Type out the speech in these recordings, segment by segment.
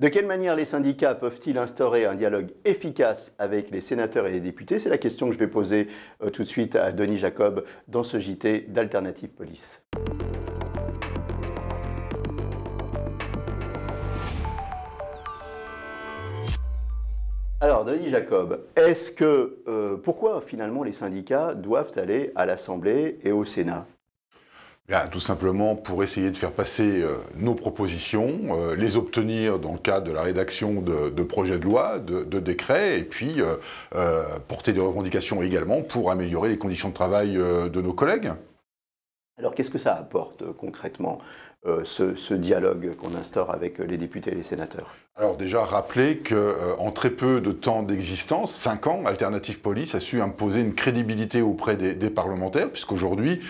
De quelle manière les syndicats peuvent-ils instaurer un dialogue efficace avec les sénateurs et les députés? C'est la question que je vais poser tout de suite à Denis Jacob dans ce JT d'Alternative Police. Alors, Denis Jacob, pourquoi finalement les syndicats doivent aller à l'Assemblée et au Sénat? Bien, tout simplement pour essayer de faire passer nos propositions, les obtenir dans le cadre de la rédaction de projets de loi, de décrets, et puis porter des revendications également pour améliorer les conditions de travail de nos collègues. Alors, qu'est-ce que ça apporte concrètement, ce dialogue qu'on instaure avec les députés et les sénateurs? Alors déjà, rappeler qu'en très peu de temps d'existence, 5 ans, Alternative Police a su imposer une crédibilité auprès des parlementaires, puisqu'aujourd'hui,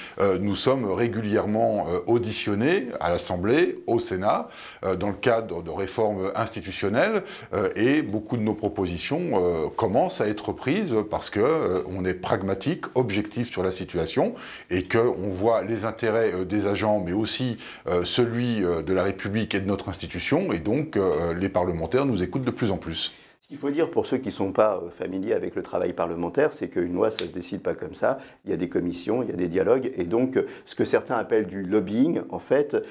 nous sommes régulièrement auditionnés à l'Assemblée, au Sénat, dans le cadre de réformes institutionnelles, et beaucoup de nos propositions commencent à être prises parce qu'on est pragmatique, objectif sur la situation, et qu'on voit les intérêts des agents, mais aussi celui de la République et de notre institution, et donc les parlementaires nous écoutent de plus en plus. Ce qu'il faut dire pour ceux qui ne sont pas familiers avec le travail parlementaire, c'est qu'une loi, ça ne se décide pas comme ça. Il y a des commissions, il y a des dialogues. Et donc, ce que certains appellent du lobbying, en fait,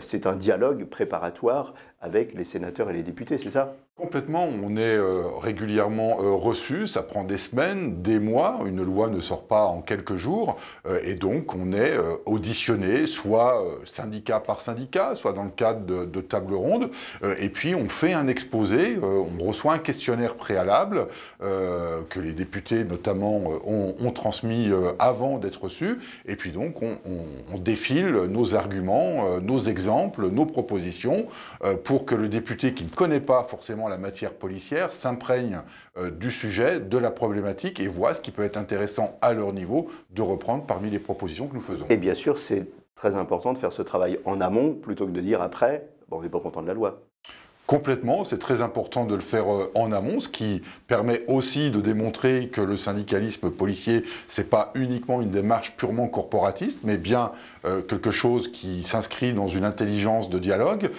c'est un dialogue préparatoire avec les sénateurs et les députés, c'est ça? Complètement, on est régulièrement reçu, ça prend des semaines, des mois, une loi ne sort pas en quelques jours, et donc on est auditionné, soit syndicat par syndicat, soit dans le cadre de tables rondes, et puis on fait un exposé, on reçoit un questionnaire préalable que les députés notamment ont transmis avant d'être reçus, et puis donc on défile nos arguments, nos exemples, nos propositions, pour que le député qui ne connaît pas forcément la matière policière s'imprègne du sujet, de la problématique et voit ce qui peut être intéressant à leur niveau de reprendre parmi les propositions que nous faisons. Et bien sûr, c'est très important de faire ce travail en amont plutôt que de dire après, bon, on n'est pas content de la loi. Complètement, c'est très important de le faire en amont, ce qui permet aussi de démontrer que le syndicalisme policier, c'est pas uniquement une démarche purement corporatiste, mais bien quelque chose qui s'inscrit dans une intelligence de dialogue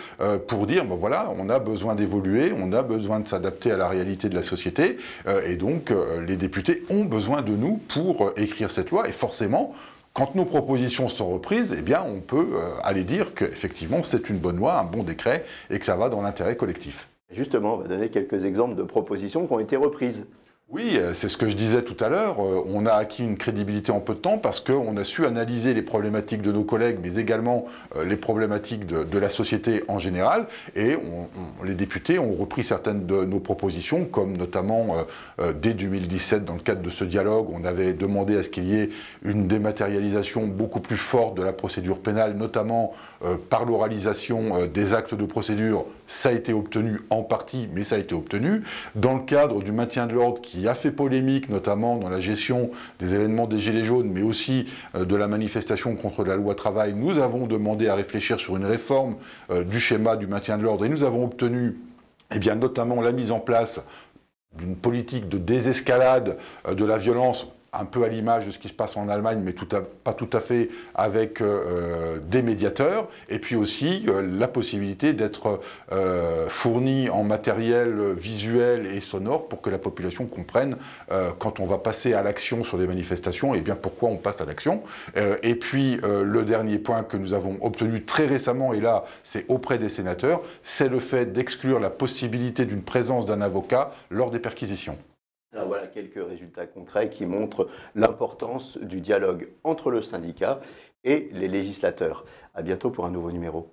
pour dire, ben voilà, on a besoin d'évoluer, on a besoin de s'adapter à la réalité de la société, et donc les députés ont besoin de nous pour écrire cette loi, et forcément, quand nos propositions sont reprises, eh bien, on peut aller dire qu'effectivement, c'est une bonne loi, un bon décret, et que ça va dans l'intérêt collectif. Justement, on va donner quelques exemples de propositions qui ont été reprises. Oui, c'est ce que je disais tout à l'heure. On a acquis une crédibilité en peu de temps parce qu'on a su analyser les problématiques de nos collègues, mais également les problématiques de la société en général. Et les députés ont repris certaines de nos propositions, comme notamment dès 2017, dans le cadre de ce dialogue, on avait demandé à ce qu'il y ait une dématérialisation beaucoup plus forte de la procédure pénale, notamment par l'oralisation des actes de procédure. Ça a été obtenu en partie, mais ça a été obtenu. Dans le cadre du maintien de l'ordre qui a fait polémique, notamment dans la gestion des événements des Gilets jaunes, mais aussi de la manifestation contre la loi travail, nous avons demandé à réfléchir sur une réforme du schéma du maintien de l'ordre et nous avons obtenu notamment la mise en place d'une politique de désescalade de la violence, un peu à l'image de ce qui se passe en Allemagne, mais pas tout à fait, avec des médiateurs, et puis aussi la possibilité d'être fourni en matériel visuel et sonore pour que la population comprenne quand on va passer à l'action sur des manifestations, et bien pourquoi on passe à l'action. Et puis le dernier point que nous avons obtenu très récemment, et là c'est auprès des sénateurs, c'est le fait d'exclure la possibilité d'une présence d'un avocat lors des perquisitions. Alors voilà quelques résultats concrets qui montrent l'importance du dialogue entre le syndicat et les législateurs. À bientôt pour un nouveau numéro.